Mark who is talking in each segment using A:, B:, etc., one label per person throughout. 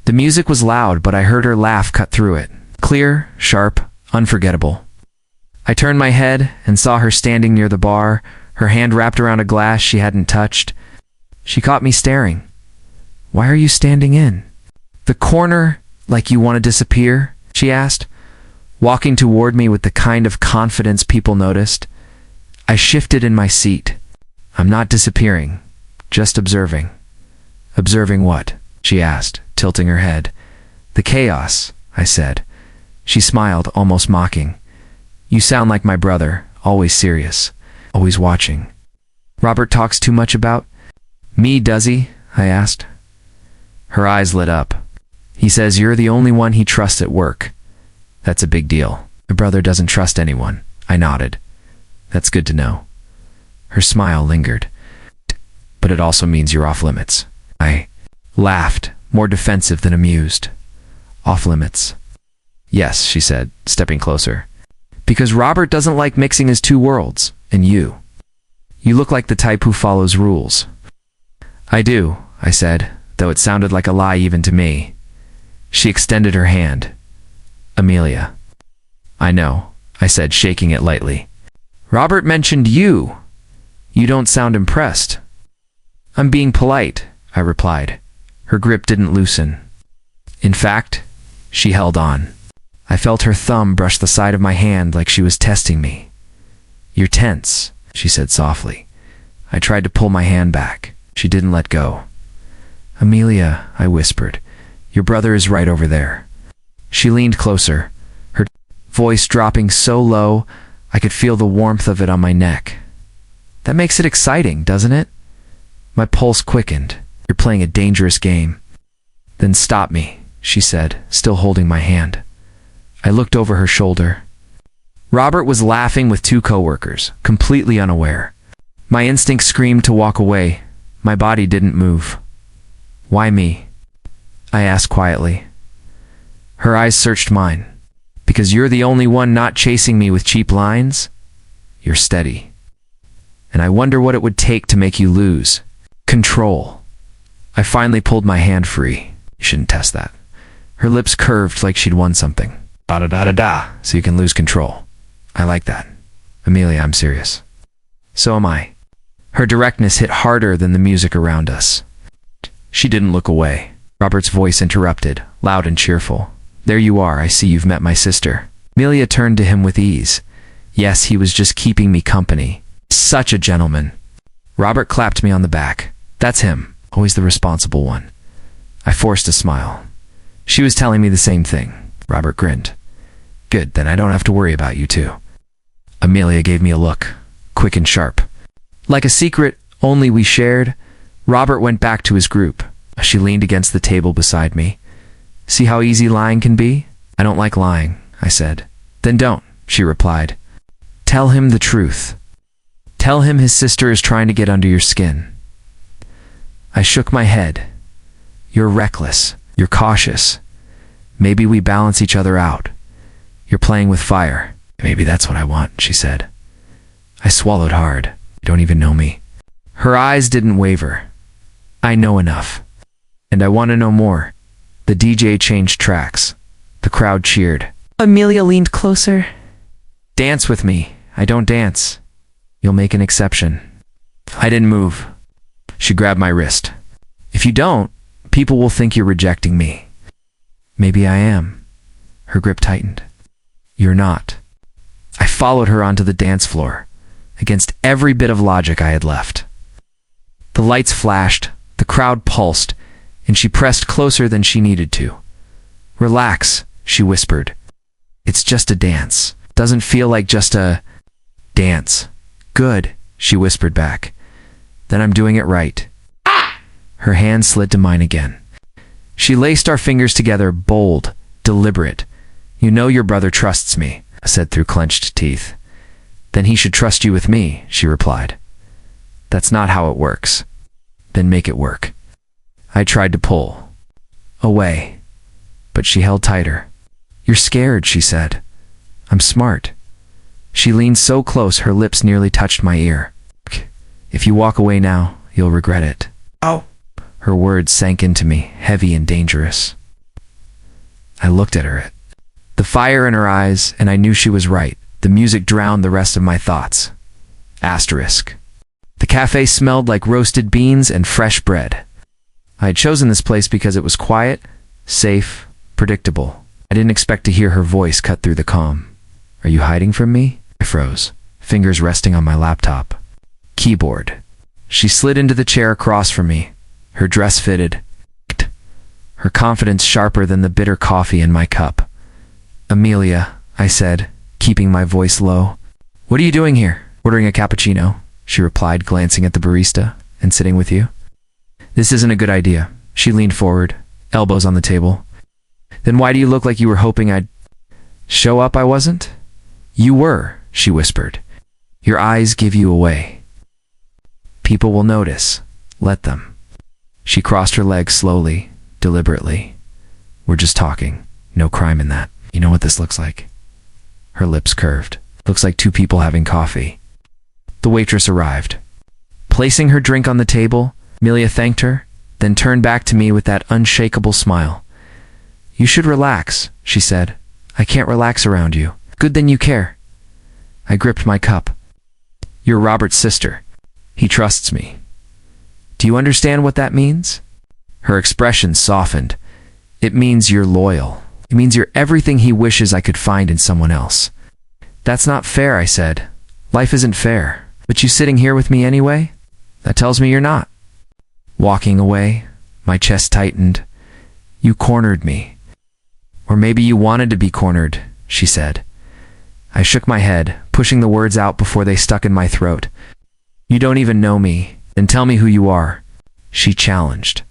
A: The music was loud, but I heard her laugh cut through it. Clear, sharp, unforgettable. I turned my head and saw her standing near the bar, her hand wrapped around a glass she hadn't touched. She caught me staring. "Why are you standing in the corner like you want to disappear?" she asked, walking toward me with the kind of confidence people noticed. I shifted in my seat. "I'm not disappearing, just observing." "Observing what?" she asked, tilting her head. "The chaos," I said. She smiled, almost mocking. "You sound like my brother, always serious, always watching." "Robert talks too much about me, does he?" I asked. Her eyes lit up. "He says you're the only one he trusts at work. That's a big deal. My brother doesn't trust anyone." I nodded. "That's good to know." Her smile lingered. "But it also means you're off limits." I laughed, more defensive than amused. "Off limits?" "Yes," she said, stepping closer. "Because Robert doesn't like mixing his two worlds, and you. You look like the type who follows rules." "I do," I said, though it sounded like a lie even to me. She extended her hand. "Amelia." "I know," I said, shaking it lightly. "Robert mentioned you. You don't sound impressed." "I'm being polite," I replied. Her grip didn't loosen. In fact, she held on. I felt her thumb brush the side of my hand like she was testing me. "You're tense," she said softly. I tried to pull my hand back. She didn't let go. "Amelia," I whispered, "your brother is right over there." She leaned closer, her voice dropping so low I could feel the warmth of it on my neck. "That makes it exciting, doesn't it?" My pulse quickened. "You're playing a dangerous game." "Then stop me," she said, still holding my hand. I looked over her shoulder. Robert was laughing with two coworkers, completely unaware. My instinct screamed to walk away. My body didn't move. "Why me?" I asked quietly. Her eyes searched mine. "Because you're the only one not chasing me with cheap lines? You're steady. And I wonder what it would take to make you lose control." I finally pulled my hand free. "You shouldn't test that." Her lips curved like she'd won something. "Da-da-da-da-da, so you can lose control. I like that. Amelia, I'm serious." "So am I." Her directness hit harder than the music around us. She didn't look away. Robert's voice interrupted, loud and cheerful. "There you are, I see you've met my sister." Amelia turned to him with ease. Yes, he was just keeping me company. Such a gentleman. Robert clapped me on the back. "That's him, always the responsible one." I forced a smile. She was telling me the same thing. Robert grinned. "Good, then I don't have to worry about you two." Amelia gave me a look, quick and sharp. Like a secret only we shared, Robert went back to his group. She leaned against the table beside me. "See how easy lying can be?" "I don't like lying," I said. "Then don't," she replied. "Tell him the truth. Tell him his sister is trying to get under your skin." I shook my head. "You're reckless. You're cautious. Maybe we balance each other out. You're playing with fire." "Maybe that's what I want," she said. I swallowed hard. "You don't even know me." Her eyes didn't waver. "I know enough. And I want to know more." The DJ changed tracks. The crowd cheered. Amelia leaned closer. "Dance with me." "I don't dance." "You'll make an exception." I didn't move. She grabbed my wrist. "If you don't, people will think you're rejecting me." "Maybe I am." Her grip tightened. "You're not." I followed her onto the dance floor, against every bit of logic I had left. The lights flashed, the crowd pulsed, and she pressed closer than she needed to. "Relax," she whispered. "It's just a dance. Doesn't feel like just a dance." "Good," she whispered back. "Then I'm doing it right." Her hand slid to mine again. She laced our fingers together, bold, deliberate. "You know your brother trusts me," I said through clenched teeth. "Then he should trust you with me," she replied. "That's not how it works." "Then make it work." I tried to pull away, but she held tighter. "You're scared," she said. "I'm smart." She leaned so close her lips nearly touched my ear. "If you walk away now, you'll regret it." "Oh." Her words sank into me, heavy and dangerous. I looked at her. The fire in her eyes, and I knew she was right. The music drowned the rest of my thoughts. Asterisk. The cafe smelled like roasted beans and fresh bread. I had chosen this place because it was quiet, safe, predictable. I didn't expect to hear her voice cut through the calm. Are you hiding from me? I froze, fingers resting on my laptop. Keyboard. She slid into the chair across from me. Her dress fitted. Her confidence sharper than the bitter coffee in my cup. Amelia, I said, keeping my voice low. What are you doing here? Ordering a cappuccino, she replied, glancing at the barista. And sitting with you? This isn't a good idea. She leaned forward, elbows on the table. Then why do you look like you were hoping I'd show up? I wasn't. You were, she whispered. Your eyes give you away. People will notice. Let them. She crossed her legs slowly, deliberately. We're just talking. No crime in that. You know what this looks like? Her lips curved. Looks like two people having coffee. The waitress arrived. Placing her drink on the table, Amelia thanked her, then turned back to me with that unshakable smile. You should relax, she said. I can't relax around you. Good, then you care. I gripped my cup. You're Robert's sister. He trusts me. Do you understand what that means? Her expression softened. It means you're loyal. It means you're everything he wishes I could find in someone else. That's not fair, I said. Life isn't fair. But you sitting here with me anyway? That tells me you're not. Walking away, my chest tightened. You cornered me. Or maybe you wanted to be cornered, she said. I shook my head, pushing the words out before they stuck in my throat. You don't even know me, then tell me who you are, she challenged.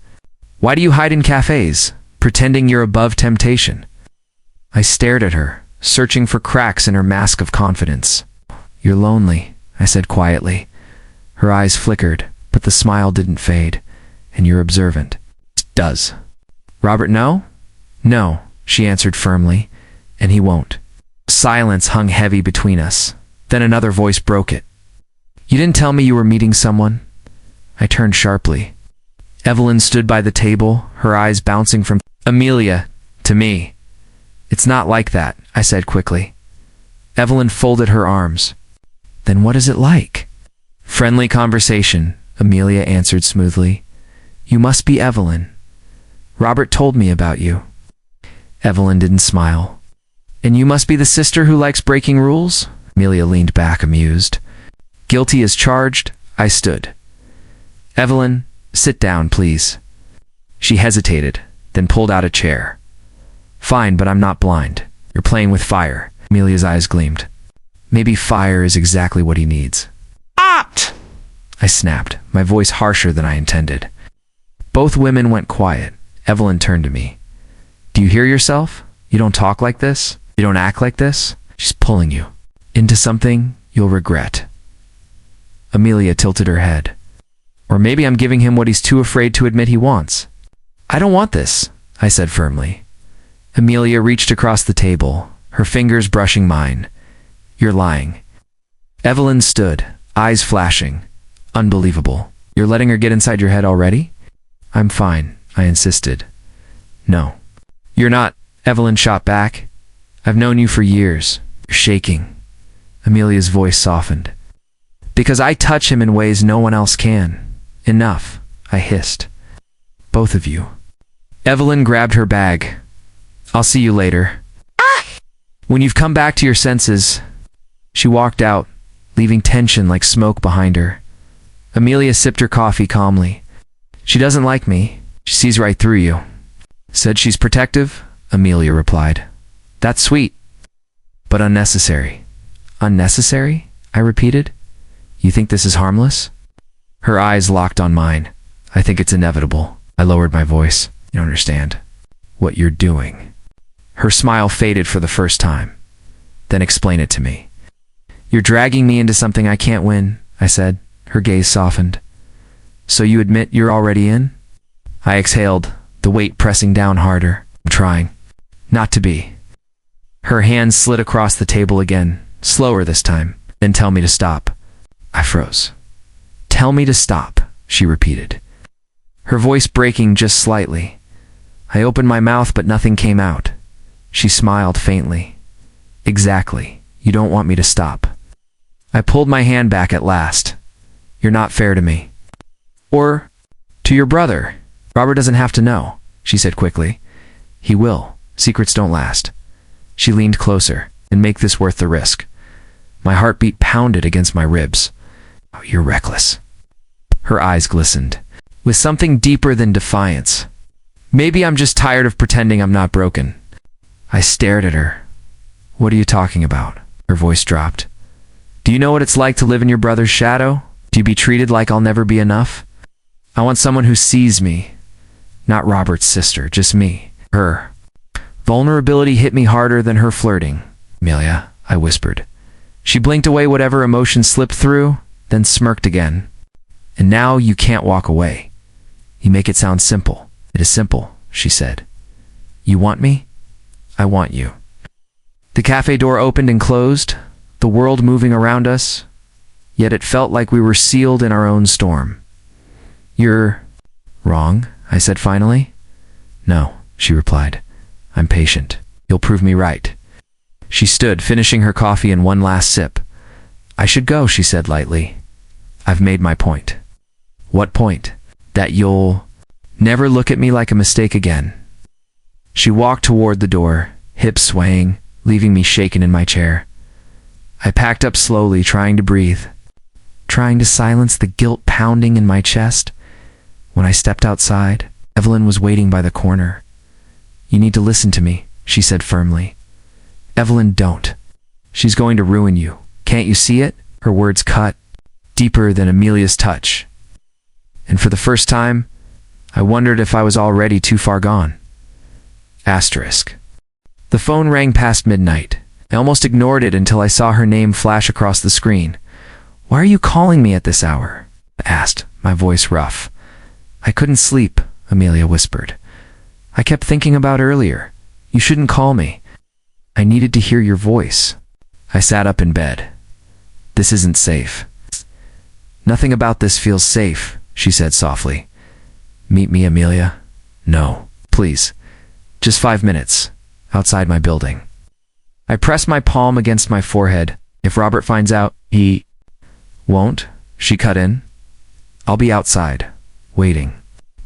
A: Why do you hide in cafes, pretending you're above temptation? I stared at her, searching for cracks in her mask of confidence. You're lonely, I said quietly. Her eyes flickered, but the smile didn't fade. And you're observant. It does. Robert, no? No, she answered firmly, and he won't. Silence hung heavy between us. Then another voice broke it. You didn't tell me you were meeting someone? I turned sharply. Evelyn stood by the table, her eyes bouncing from Amelia to me. It's not like that, I said quickly. Evelyn folded her arms. Then what is it like? Friendly conversation, Amelia answered smoothly. You must be Evelyn. Robert told me about you. Evelyn didn't smile. And you must be the sister who likes breaking rules? Amelia leaned back, amused. Guilty as charged, I stood. Evelyn, sit down, please. She hesitated, then pulled out a chair. Fine, but I'm not blind. You're playing with fire. Amelia's eyes gleamed. Maybe fire is exactly what he needs. Opt! I snapped, my voice harsher than I intended. Both women went quiet. Evelyn turned to me. Do you hear yourself? You don't talk like this? You don't act like this? She's pulling you into something you'll regret. Amelia tilted her head. Or maybe I'm giving him what he's too afraid to admit he wants. I don't want this, I said firmly. Amelia reached across the table, her fingers brushing mine. You're lying. Evelyn stood, eyes flashing. Unbelievable. You're letting her get inside your head already? I'm fine, I insisted. No. You're not, Evelyn shot back. I've known you for years. You're shaking. Amelia's voice softened. Because I touch him in ways no one else can. Enough, I hissed. Both of you. Evelyn grabbed her bag. I'll see you later. Ah! When you've come back to your senses. She walked out, leaving tension like smoke behind her. Amelia sipped her coffee calmly. She doesn't like me. She sees right through you. Said she's protective? Amelia replied. That's sweet, but unnecessary. Unnecessary? I repeated. You think this is harmless? Her eyes locked on mine. I think it's inevitable. I lowered my voice. You don't understand what you're doing. Her smile faded for the first time. Then explain it to me. You're dragging me into something I can't win, I said. Her gaze softened. So you admit you're already in? I exhaled, the weight pressing down harder. I'm trying not to be. Her hands slid across the table again, slower this time. Then tell me to stop. I froze. Tell me to stop, she repeated. Her voice breaking just slightly. I opened my mouth, but nothing came out. She smiled faintly. Exactly. You don't want me to stop. I pulled my hand back at last. You're not fair to me. Or to your brother. Robert doesn't have to know, she said quickly. He will. Secrets don't last. She leaned closer. And make this worth the risk. My heartbeat pounded against my ribs. Oh, you're reckless. Her eyes glistened, with something deeper than defiance. Maybe I'm just tired of pretending I'm not broken. I stared at her. What are you talking about? Her voice dropped. Do you know what it's like to live in your brother's shadow? Do you be treated like I'll never be enough? I want someone who sees me. Not Robert's sister, just me. Her. Vulnerability hit me harder than her flirting. Amelia, I whispered. She blinked away whatever emotion slipped through, then smirked again. And now you can't walk away. You make it sound simple. It is simple, she said. You want me? I want you. The cafe door opened and closed, the world moving around us, yet it felt like we were sealed in our own storm. You're wrong, I said finally. No, she replied. I'm patient. You'll prove me right. She stood, finishing her coffee in one last sip. I should go, she said lightly. I've made my point. What point? That you'll never look at me like a mistake again. She walked toward the door, hips swaying, leaving me shaken in my chair. I packed up slowly, trying to breathe, trying to silence the guilt pounding in my chest. When I stepped outside, Evelyn was waiting by the corner. You need to listen to me, she said firmly. Evelyn, don't. She's going to ruin you. Can't you see it? Her words cut, deeper than Amelia's touch. And for the first time, I wondered if I was already too far gone. Asterisk. The phone rang past midnight. I almost ignored it until I saw her name flash across the screen. Why are you calling me at this hour? I asked, my voice rough. I couldn't sleep, Amelia whispered. I kept thinking about earlier. You shouldn't call me. I needed to hear your voice. I sat up in bed. This isn't safe. Nothing about this feels safe, she said softly. Meet me, Amelia? No, please. Just 5 minutes, outside my building. I pressed my palm against my forehead. If Robert finds out, he won't, she cut in. I'll be outside, waiting.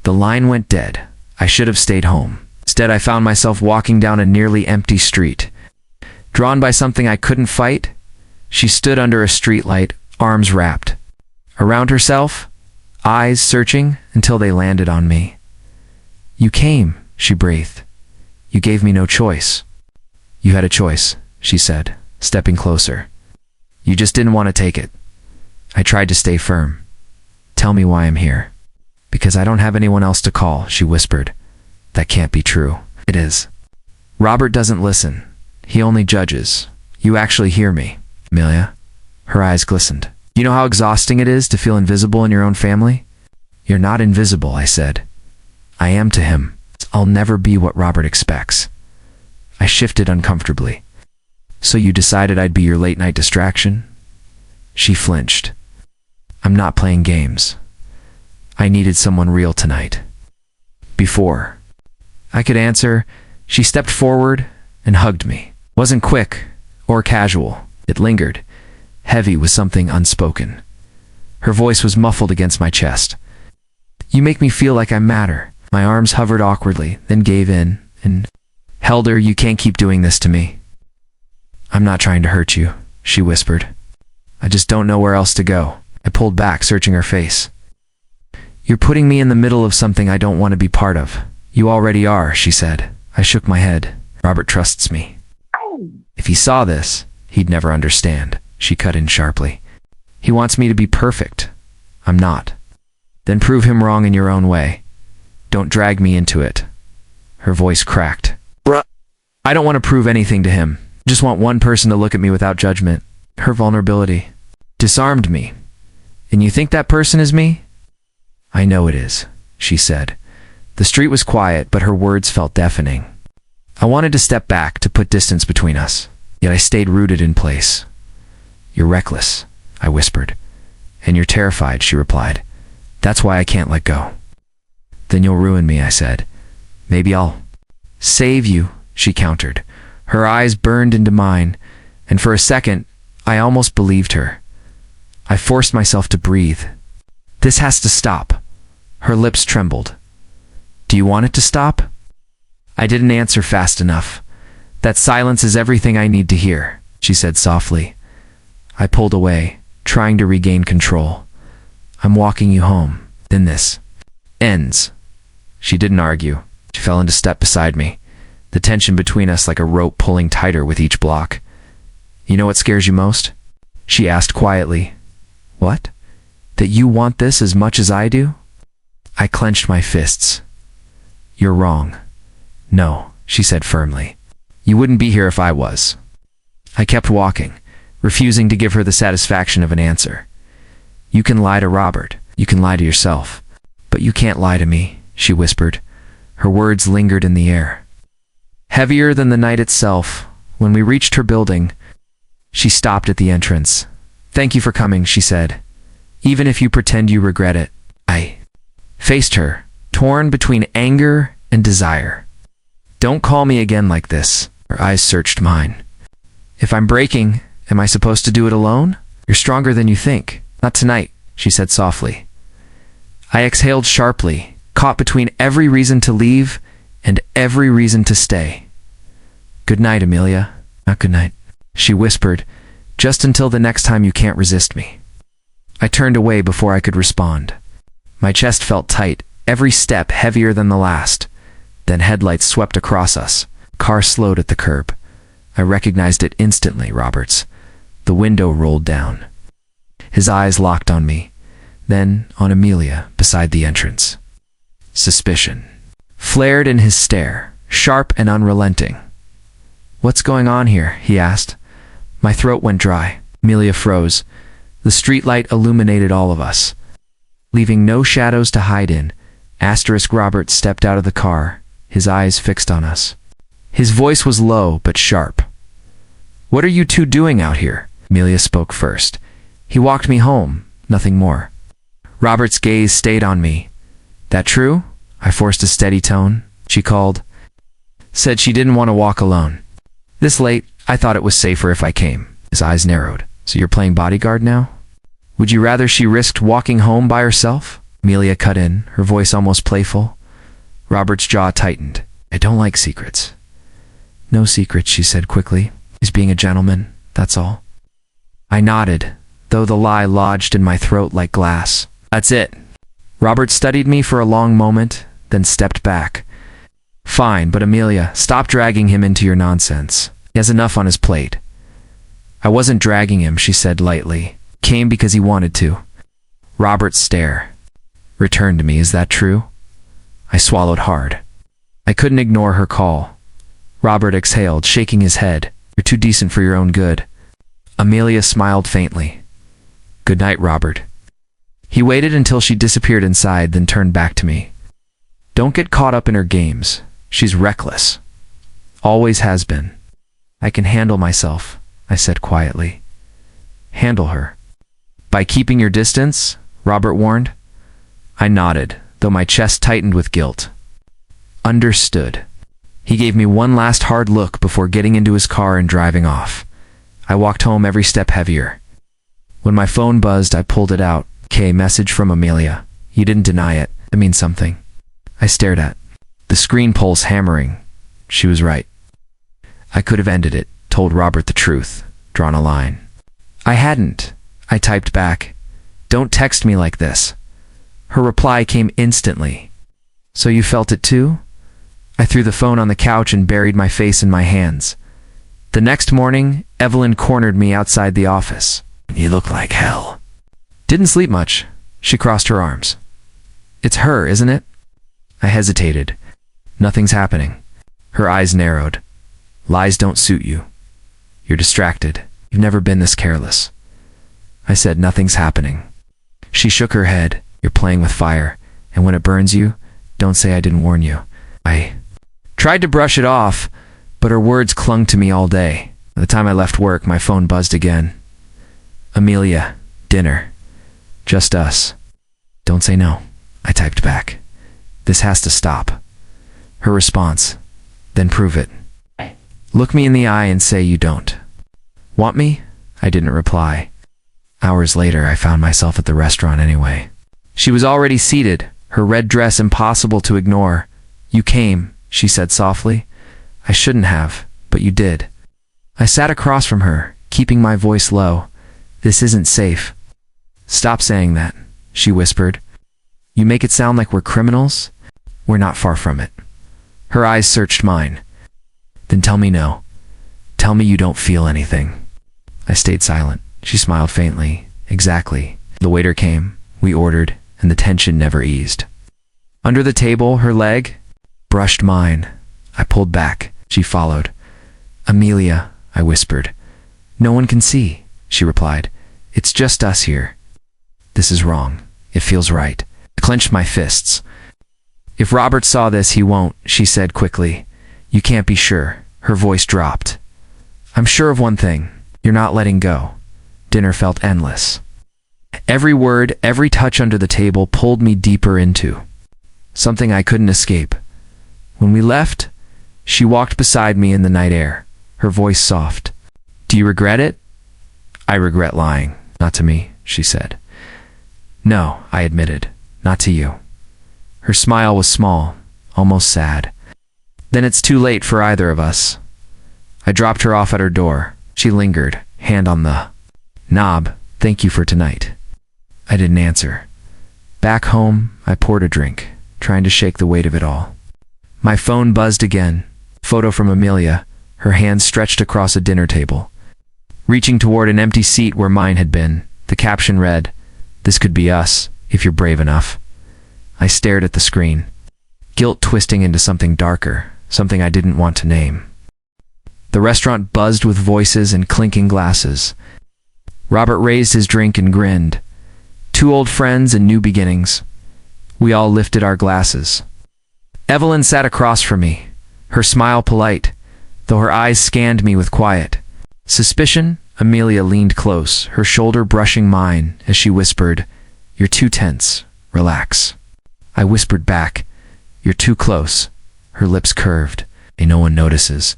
A: The line went dead. I should have stayed home. Instead, I found myself walking down a nearly empty street. Drawn by something I couldn't fight, she stood under a streetlight, arms wrapped. Around herself, eyes searching until they landed on me. You came, she breathed. You gave me no choice. You had a choice, she said, stepping closer. You just didn't want to take it. I tried to stay firm. Tell me why I'm here. Because I don't have anyone else to call, she whispered. That can't be true. It is. Robert doesn't listen. He only judges. You actually hear me, Amelia. Her eyes glistened. You know how exhausting it is to feel invisible in your own family? You're not invisible, I said. I am to him. I'll never be what Robert expects. I shifted uncomfortably. So you decided I'd be your late-night distraction? She flinched. I'm not playing games. I needed someone real tonight. Before I could answer, she stepped forward and hugged me. Wasn't quick or casual. It lingered, heavy with something unspoken. Her voice was muffled against my chest. You make me feel like I matter. My arms hovered awkwardly, then gave in, and held her. You can't keep doing this to me. I'm not trying to hurt you, she whispered. I just don't know where else to go. I pulled back, searching her face. You're putting me in the middle of something I don't want to be part of. You already are, she said. I shook my head. Robert trusts me. If he saw this, he'd never understand, she cut in sharply. He wants me to be perfect. I'm not. Then prove him wrong in your own way. Don't drag me into it. Her voice cracked. I don't want to prove anything to him. I just want one person to look at me without judgment. Her vulnerability disarmed me. And you think that person is me? I know it is, she said. The street was quiet, but her words felt deafening. I wanted to step back, to put distance between us, yet I stayed rooted in place. You're reckless, I whispered. And you're terrified, she replied. That's why I can't let go. Then you'll ruin me, I said. Maybe I'll save you, she countered. Her eyes burned into mine, and for a second, I almost believed her. I forced myself to breathe. This has to stop. Her lips trembled. Do you want it to stop? I didn't answer fast enough. That silence is everything I need to hear, she said softly. I pulled away, trying to regain control. I'm walking you home. Then this ends. She didn't argue. She fell into step beside me, the tension between us like a rope pulling tighter with each block. You know what scares you most? She asked quietly. What? That you want this as much as I do? I clenched my fists. You're wrong. No, she said firmly. You wouldn't be here if I was. I kept walking, refusing to give her the satisfaction of an answer. You can lie to Robert. You can lie to yourself. But you can't lie to me, she whispered. Her words lingered in the air. Heavier than the night itself, when we reached her building, she stopped at the entrance. Thank you for coming, she said. Even if you pretend you regret it. I faced her, torn between anger and desire. Don't call me again like this. Her eyes searched mine. If I'm breaking, am I supposed to do it alone? You're stronger than you think. Not tonight, she said softly. I exhaled sharply, caught between every reason to leave and every reason to stay. Good night, Amelia. Not good night, she whispered, just until the next time you can't resist me. I turned away before I could respond. My chest felt tight, every step heavier than the last. Then headlights swept across us. Car slowed at the curb. I recognized it instantly, Robert's. The window rolled down. His eyes locked on me, then on Amelia beside the entrance. Suspicion flared in his stare, sharp and unrelenting. What's going on here? He asked. My throat went dry. Amelia froze. The streetlight illuminated all of us. Leaving no shadows to hide in, Robert stepped out of the car, his eyes fixed on us. His voice was low but sharp. What are you two doing out here? Amelia spoke first. He walked me home, nothing more. Robert's gaze stayed on me. That true? I forced a steady tone. She called. Said she didn't want to walk alone. This late, I thought it was safer if I came. His eyes narrowed. So you're playing bodyguard now? Would you rather she risked walking home by herself? Amelia cut in, her voice almost playful. Robert's jaw tightened. I don't like secrets. No secrets, she said quickly. He's being a gentleman, that's all. I nodded, though the lie lodged in my throat like glass. That's it. Robert studied me for a long moment, then stepped back. Fine, but Amelia, stop dragging him into your nonsense. He has enough on his plate. I wasn't dragging him, she said lightly. Came because he wanted to. Robert's stare returned to me. Is that true? I swallowed hard. I couldn't ignore her call. Robert exhaled, shaking his head. You're too decent for your own good. Amelia smiled faintly. Good night, Robert. He waited until she disappeared inside, then turned back to me. Don't get caught up in her games. She's reckless. Always has been. I can handle myself, I said quietly. Handle her. By keeping your distance? Robert warned. I nodded, though my chest tightened with guilt. Understood. He gave me one last hard look before getting into his car and driving off. I walked home every step heavier. When my phone buzzed, I pulled it out. Message from Amelia. You didn't deny it. That means something. I stared at the screen pulse hammering. She was right. I could have ended it, told Robert the truth, drawn a line. I hadn't. I typed back. Don't text me like this. Her reply came instantly. So you felt it too? I threw the phone on the couch and buried my face in my hands. The next morning, Evelyn cornered me outside the office. You look like hell. Didn't sleep much. She crossed her arms. It's her, isn't it? I hesitated. Nothing's happening. Her eyes narrowed. Lies don't suit you. You're distracted. You've never been this careless. I said, nothing's happening. She shook her head. You're playing with fire, and when it burns you, don't say I didn't warn you. I tried to brush it off, but her words clung to me all day. By the time I left work, my phone buzzed again. Amelia, dinner. Just us. Don't say no, I typed back. This has to stop. Her response. Then prove it. Look me in the eye and say you don't. Want me? I didn't reply. Hours later, I found myself at the restaurant anyway. She was already seated, her red dress impossible to ignore. You came, she said softly. I shouldn't have, but you did. I sat across from her, keeping my voice low. This isn't safe. Stop saying that, she whispered. You make it sound like we're criminals. We're not far from it. Her eyes searched mine. Then tell me no. Tell me you don't feel anything. I stayed silent. She smiled faintly. Exactly. The waiter came. We ordered, and the tension never eased. Under the table, her leg brushed mine. I pulled back. She followed. Amelia, I whispered. No one can see, she replied. It's just us here. This is wrong. It feels right. I clenched my fists. If Robert saw this, he won't, she said quickly. You can't be sure. Her voice dropped. I'm sure of one thing. You're not letting go. Dinner felt endless. Every word, every touch under the table pulled me deeper into something I couldn't escape. When we left, she walked beside me in the night air, her voice soft. Do you regret it? I regret lying. Not to me, she said. No, I admitted. Not to you. Her smile was small, almost sad. Then it's too late for either of us. I dropped her off at her door. She lingered, hand on the knob. Thank you for tonight. I didn't answer. Back home, I poured a drink, trying to shake the weight of it all. My phone buzzed again. Photo from Amelia, her hands stretched across a dinner table. Reaching toward an empty seat where mine had been, the caption read, "This could be us, if you're brave enough." I stared at the screen, guilt twisting into something darker, something I didn't want to name. The restaurant buzzed with voices and clinking glasses. Robert raised his drink and grinned. Two old friends and new beginnings. We all lifted our glasses. Evelyn sat across from me, her smile polite, though her eyes scanned me with quiet suspicion. Amelia leaned close, her shoulder brushing mine as she whispered, "You're too tense. Relax." I whispered back, "You're too close." Her lips curved. No one notices.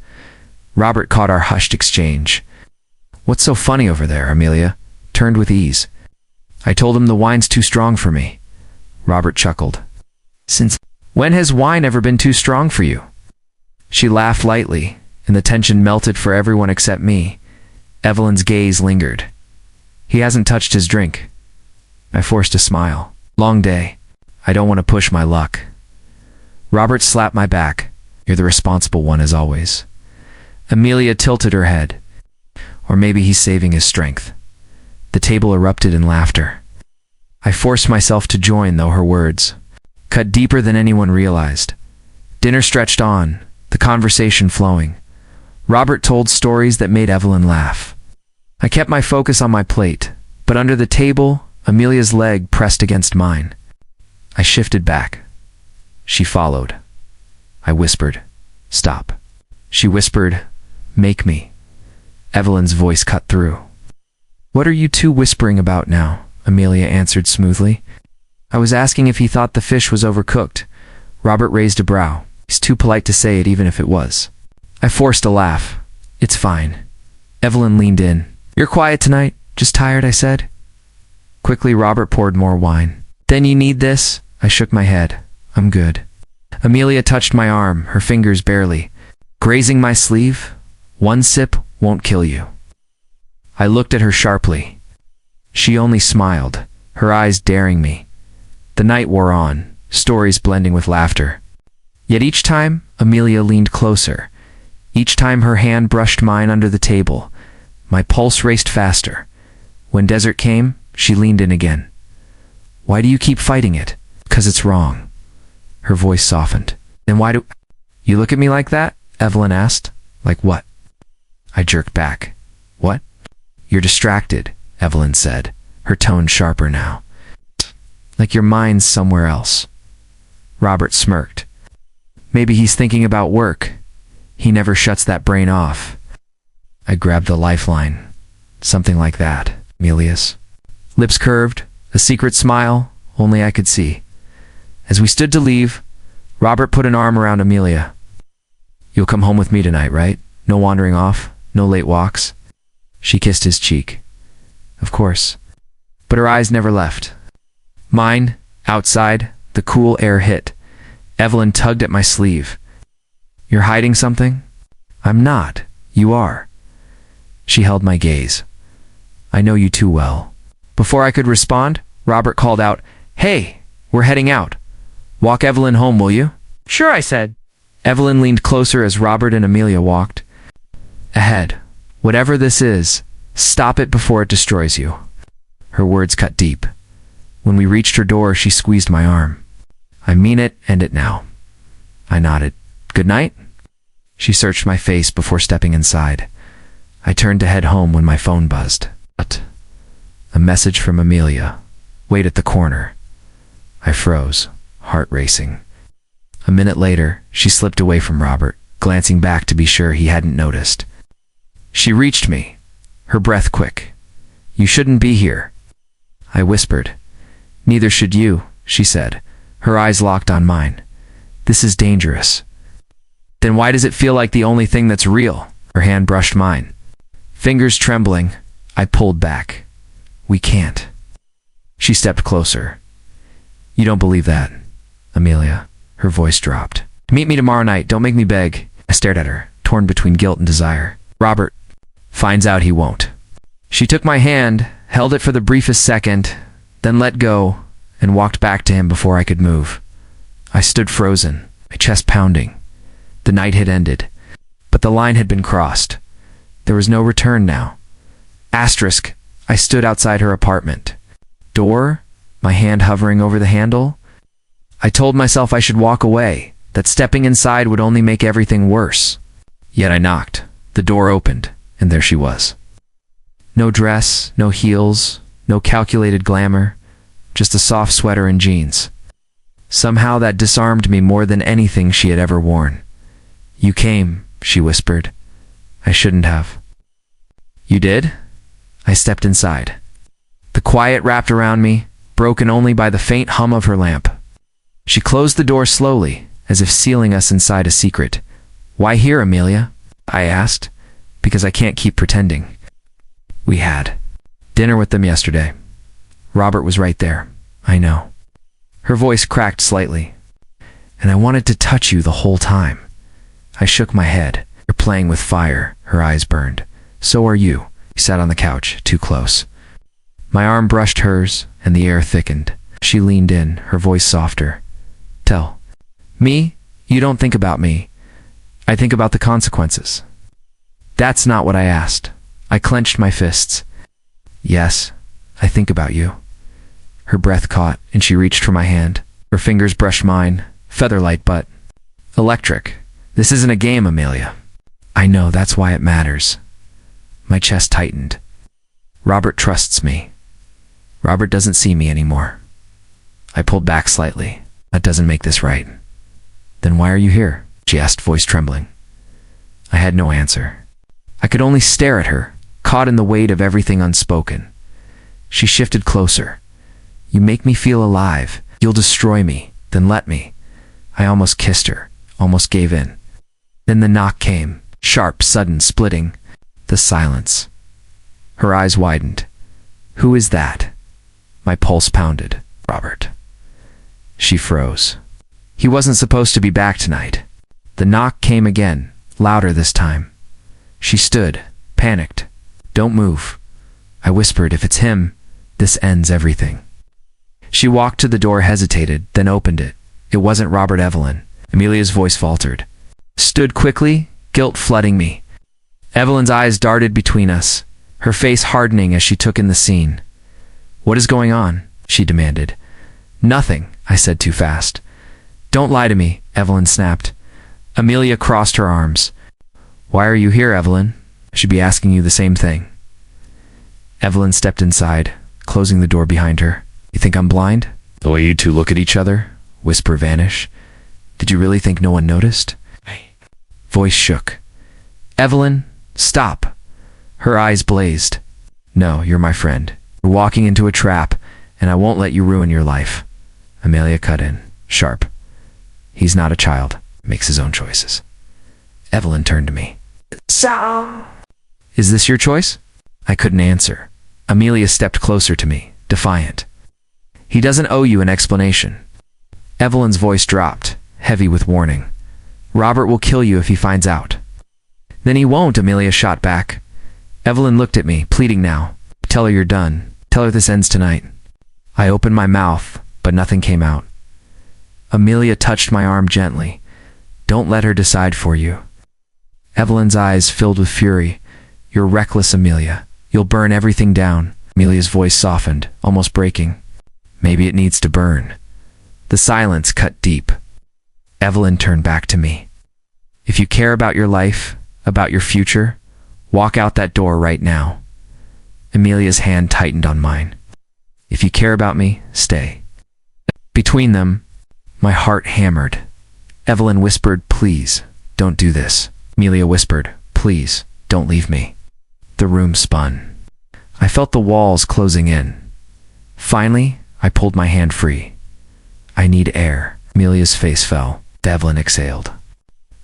A: Robert caught our hushed exchange. "What's so funny over there?" Amelia turned with ease. I told him the wine's too strong for me. Robert chuckled. "Since when has wine ever been too strong for you?" She laughed lightly, and the tension melted for everyone except me. Evelyn's gaze lingered. "He hasn't touched his drink." I forced a smile. "Long day. I don't want to push my luck." Robert slapped my back. "You're the responsible one as always." Amelia tilted her head. Or maybe he's saving his strength. The table erupted in laughter. I forced myself to join, though her words cut deeper than anyone realized. Dinner stretched on, the conversation flowing. Robert told stories that made Evelyn laugh. I kept my focus on my plate, but under the table, Amelia's leg pressed against mine. I shifted back. She followed. I whispered, "Stop." She whispered, "Make me." Evelyn's voice cut through. "What are you two whispering about now?" Amelia answered smoothly. "I was asking if he thought the fish was overcooked." Robert raised a brow. "He's too polite to say it even if it was." I forced a laugh. "It's fine." Evelyn leaned in. "You're quiet tonight? Just tired?" I said. Quickly, Robert poured more wine. "Then you need this?" I shook my head. "I'm good." Amelia touched my arm, her fingers barely grazing my sleeve. "One sip won't kill you." I looked at her sharply. She only smiled, her eyes daring me. The night wore on, stories blending with laughter. Yet each time, Amelia leaned closer. Each time her hand brushed mine under the table, my pulse raced faster. When desert came, she leaned in again. "Why do you keep fighting it?" "'Cause it's wrong." Her voice softened. "Then why do you look at me like that?" Evelyn asked. "Like what?" I jerked back. "What?" "You're distracted," Evelyn said, her tone sharper now. "Like your mind's somewhere else." Robert smirked. "Maybe he's thinking about work. He never shuts that brain off." I grabbed the lifeline. "Something like that, Amelia's." Lips curved, a secret smile only I could see. As we stood to leave, Robert put an arm around Amelia. "You'll come home with me tonight, right?" No wandering off, no late walks. She kissed his cheek. Of course. But her eyes never left. Mine, outside, the cool air hit. Evelyn tugged at my sleeve. You're hiding something? I'm not. You are. She held my gaze. I know you too well. Before I could respond, Robert called out, Hey, we're heading out. Walk Evelyn home, will you?
B: Sure, I said.
A: Evelyn leaned closer as Robert and Amelia walked. Ahead. Whatever this is, stop it before it destroys you. Her words cut deep. When we reached her door, she squeezed my arm. I mean it, end it now. I nodded. Good night? She searched my face before stepping inside. I turned to head home when my phone buzzed. A message from Amelia. Wait at the corner. I froze, heart racing. A minute later, she slipped away from Robert, glancing back to be sure he hadn't noticed. She reached me, her breath quick. You shouldn't be here. I whispered. Neither should you, she said, her eyes locked on mine. This is dangerous. Then why does it feel like the only thing that's real? Her hand brushed mine. Fingers trembling, I pulled back. We can't. She stepped closer. You don't believe that, Amelia. Her voice dropped. Meet me tomorrow night. Don't make me beg. I stared at her, torn between guilt and desire. Robert finds out he won't. She took my hand, held it for the briefest second, then let go and walked back to him before I could move. I stood frozen, my chest pounding. The night had ended, but the line had been crossed. There was no return now. Asterisk, I stood outside her apartment. Door, my hand hovering over the handle. I told myself I should walk away, that stepping inside would only make everything worse. Yet I knocked. The door opened, and there she was. No dress, no heels, no calculated glamour, just a soft sweater and jeans. Somehow that disarmed me more than anything she had ever worn. You came, she whispered. I shouldn't have. You did? I stepped inside. The quiet wrapped around me, broken only by the faint hum of her lamp. She closed the door slowly, as if sealing us inside a secret. Why here, Amelia? I asked. Because I can't keep pretending. We had dinner with them yesterday. Robert was right there. I know. Her voice cracked slightly. And I wanted to touch you the whole time. I shook my head. You're playing with fire. Her eyes burned. So are you. He sat on the couch, too close. My arm brushed hers, and the air thickened. She leaned in, her voice softer. Tell. Me? You don't think about me. I think about the consequences. That's not what I asked. I clenched my fists. Yes, I think about you. Her breath caught, and she reached for my hand. Her fingers brushed mine, feather-light but electric. This isn't a game, Amelia. I know, that's why it matters. My chest tightened. Robert trusts me. Robert doesn't see me anymore. I pulled back slightly. That doesn't make this right. Then why are you here? She asked, voice trembling. I had no answer. I could only stare at her, caught in the weight of everything unspoken. She shifted closer. You make me feel alive. You'll destroy me. Then let me. I almost kissed her, almost gave in. Then the knock came, sharp, sudden, splitting. The silence. Her eyes widened. Who is that? My pulse pounded. Robert. She froze. He wasn't supposed to be back tonight. The knock came again, louder this time. She stood, panicked. Don't move. I whispered, if it's him, this ends everything. She walked to the door, hesitated, then opened it. It wasn't Robert. Evelyn. Amelia's voice faltered. Stood quickly, guilt flooding me. Evelyn's eyes darted between us, her face hardening as she took in the scene. What is going on? She demanded. Nothing, I said too fast. Don't lie to me, Evelyn snapped. Amelia crossed her arms. Why are you here, Evelyn? I should be asking you the same thing. Evelyn stepped inside, closing the door behind her. You think I'm blind? The way you two look at each other, whisper vanish. Did you really think no one noticed? Voice shook. Evelyn, stop. Her eyes blazed. No, you're my friend. You're walking into a trap, and I won't let you ruin your life. Amelia cut in, sharp. He's not a child, makes his own choices. Evelyn turned to me. Is this your choice? I couldn't answer. Amelia stepped closer to me, defiant. He doesn't owe you an explanation. Evelyn's voice dropped, heavy with warning. Robert will kill you if he finds out. Then he won't, Amelia shot back. Evelyn looked at me, pleading now. Tell her you're done. Tell her this ends tonight. I opened my mouth, but nothing came out. Amelia touched my arm gently. Don't let her decide for you. Evelyn's eyes filled with fury. You're reckless, Amelia. You'll burn everything down. Amelia's voice softened, almost breaking. Maybe it needs to burn. The silence cut deep. Evelyn turned back to me. If you care about your life, about your future, walk out that door right now. Amelia's hand tightened on mine. If you care about me, stay. Between them, my heart hammered. Evelyn whispered, please, don't do this. Amelia whispered, please, don't leave me. The room spun. I felt the walls closing in. Finally, I pulled my hand free. I need air. Amelia's face fell. Evelyn exhaled.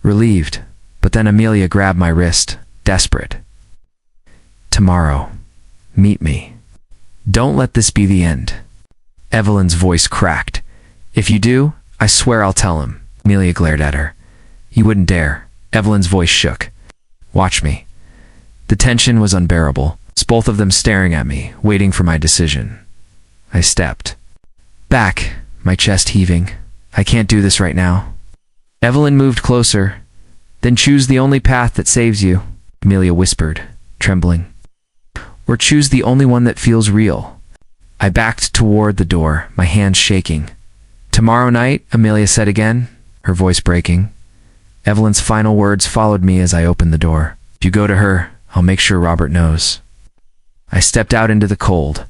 A: Relieved, but then Amelia grabbed my wrist, desperate. Tomorrow, meet me. Don't let this be the end. Evelyn's voice cracked. If you do, I swear I'll tell him. Amelia glared at her. You wouldn't dare. Evelyn's voice shook. Watch me. The tension was unbearable. It's both of them staring at me, waiting for my decision. I stepped back, my chest heaving. I can't do this right now. Evelyn moved closer. Then choose the only path that saves you, Amelia whispered, trembling. Or choose the only one that feels real. I backed toward the door, my hands shaking. Tomorrow night, Amelia said again, her voice breaking. Evelyn's final words followed me as I opened the door. If you go to her, I'll make sure Robert knows. I stepped out into the cold.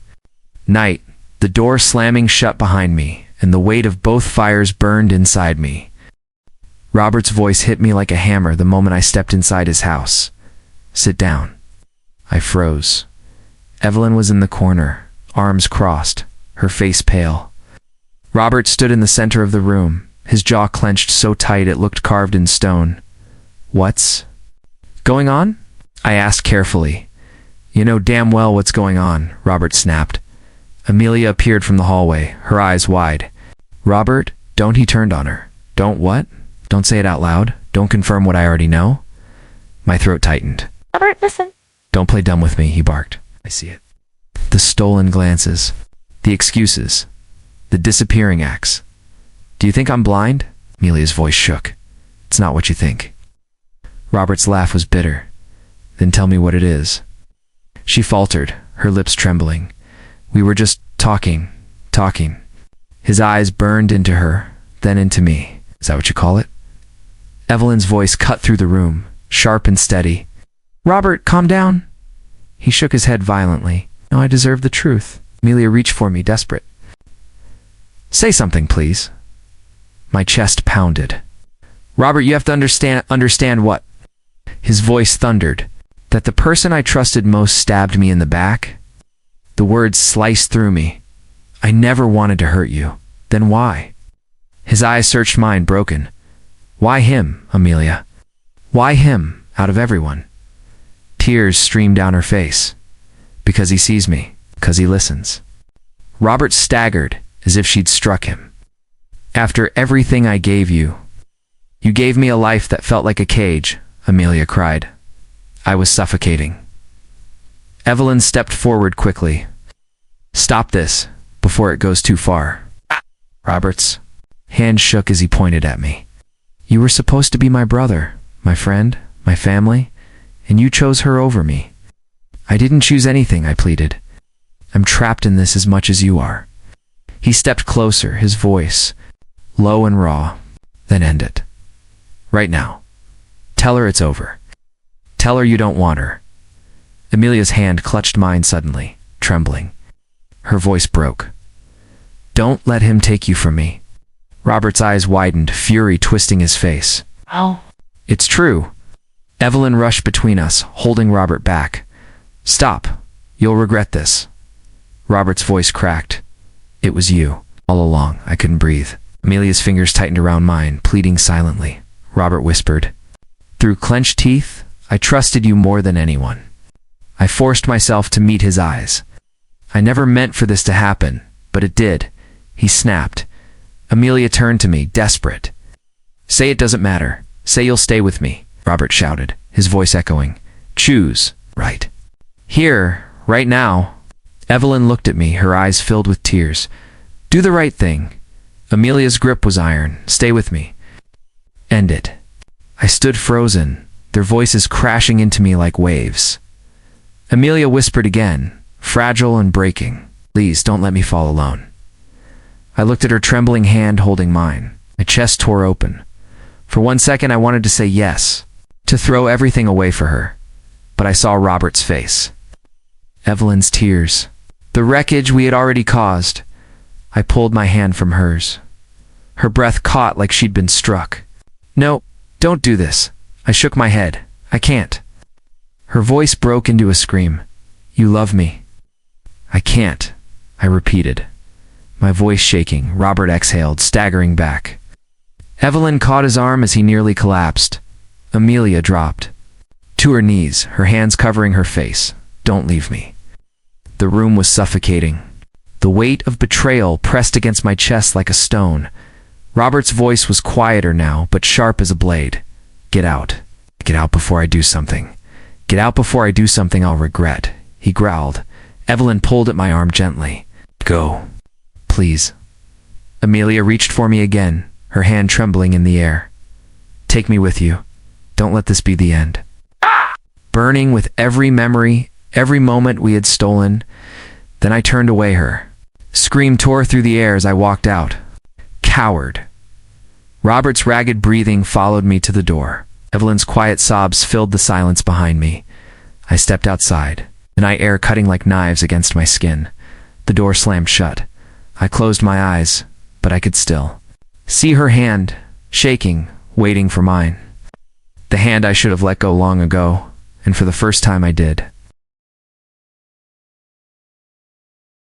A: Night, the door slamming shut behind me, and the weight of both fires burned inside me. Robert's voice hit me like a hammer the moment I stepped inside his house. Sit down. I froze. Evelyn was in the corner, arms crossed, her face pale. Robert stood in the center of the room, his jaw clenched so tight it looked carved in stone. What's going on? I asked carefully. You know damn well what's going on, Robert snapped. Amelia appeared from the hallway, her eyes wide. Robert, don't, he turned on her. Don't what? Don't say it out loud. Don't confirm what I already know. My throat tightened.
B: Robert, listen.
A: Don't play dumb with me, he barked. I see it. The stolen glances. The excuses. The disappearing acts. Do you think I'm blind? Amelia's voice shook. It's not what you think. Robert's laugh was bitter. Then tell me what it is. She faltered, her lips trembling. We were just talking. His eyes burned into her, then into me. Is that what you call it? Evelyn's voice cut through the room, sharp and steady. Robert, calm down. He shook his head violently. No, I deserve the truth. Amelia reached for me, desperate. Say something, please. My chest pounded. Robert, you have to understand what? His voice thundered. That the person I trusted most stabbed me in the back? The words sliced through me. I never wanted to hurt you. Then why? His eyes searched mine, broken. Why him, Amelia? Why him, out of everyone? Tears streamed down her face. Because he sees me. Because he listens. Robert staggered, as if she'd struck him. After everything I gave you. You gave me a life that felt like a cage, Amelia cried. I was suffocating. Evelyn stepped forward quickly. Stop this, before it goes too far. Robert's hand shook as he pointed at me. You were supposed to be my brother, my friend, my family, and you chose her over me. I didn't choose anything, I pleaded. I'm trapped in this as much as you are. He stepped closer, his voice low and raw. Then end it. Right now. Tell her it's over. Tell her you don't want her. Amelia's hand clutched mine suddenly, trembling. Her voice broke. Don't let him take you from me. Robert's eyes widened, fury twisting his face.
B: Oh.
A: It's true. Evelyn rushed between us, holding Robert back. Stop. You'll regret this. Robert's voice cracked. It was you. All along, I couldn't breathe. Amelia's fingers tightened around mine, pleading silently. Robert whispered. Through clenched teeth, I trusted you more than anyone. I forced myself to meet his eyes. I never meant for this to happen, but it did. He snapped. Amelia turned to me, desperate. Say it doesn't matter. Say you'll stay with me, Robert shouted, his voice echoing. Choose, right? Here, right now. Evelyn looked at me, her eyes filled with tears. Do the right thing. Amelia's grip was iron. Stay with me. End it. I stood frozen, their voices crashing into me like waves. Amelia whispered again, fragile and breaking. Please, don't let me fall alone. I looked at her trembling hand holding mine. My chest tore open. For 1 second I wanted to say yes, to throw everything away for her. But I saw Robert's face. Evelyn's tears. The wreckage we had already caused. I pulled my hand from hers. Her breath caught like she'd been struck. No, don't do this. I shook my head. I can't. Her voice broke into a scream. You love me. I can't, I repeated. My voice shaking, Robert exhaled, staggering back. Evelyn caught his arm as he nearly collapsed. Amelia dropped to her knees, her hands covering her face. Don't leave me. The room was suffocating. The weight of betrayal pressed against my chest like a stone. Robert's voice was quieter now, but sharp as a blade. Get out. Get out before I do something. Get out before I do something I'll regret, he growled. Evelyn pulled at my arm gently. Go. Please. Amelia reached for me again, her hand trembling in the air. Take me with you. Don't let this be the end. Burning with every memory, every moment we had stolen. Then I turned away her. Scream tore through the air as I walked out. Coward. Robert's ragged breathing followed me to the door. Evelyn's quiet sobs filled the silence behind me. I stepped outside, the night air cutting like knives against my skin. The door slammed shut. I closed my eyes, but I could still see her hand, shaking, waiting for mine. The hand I should have let go long ago, and for the first time I did.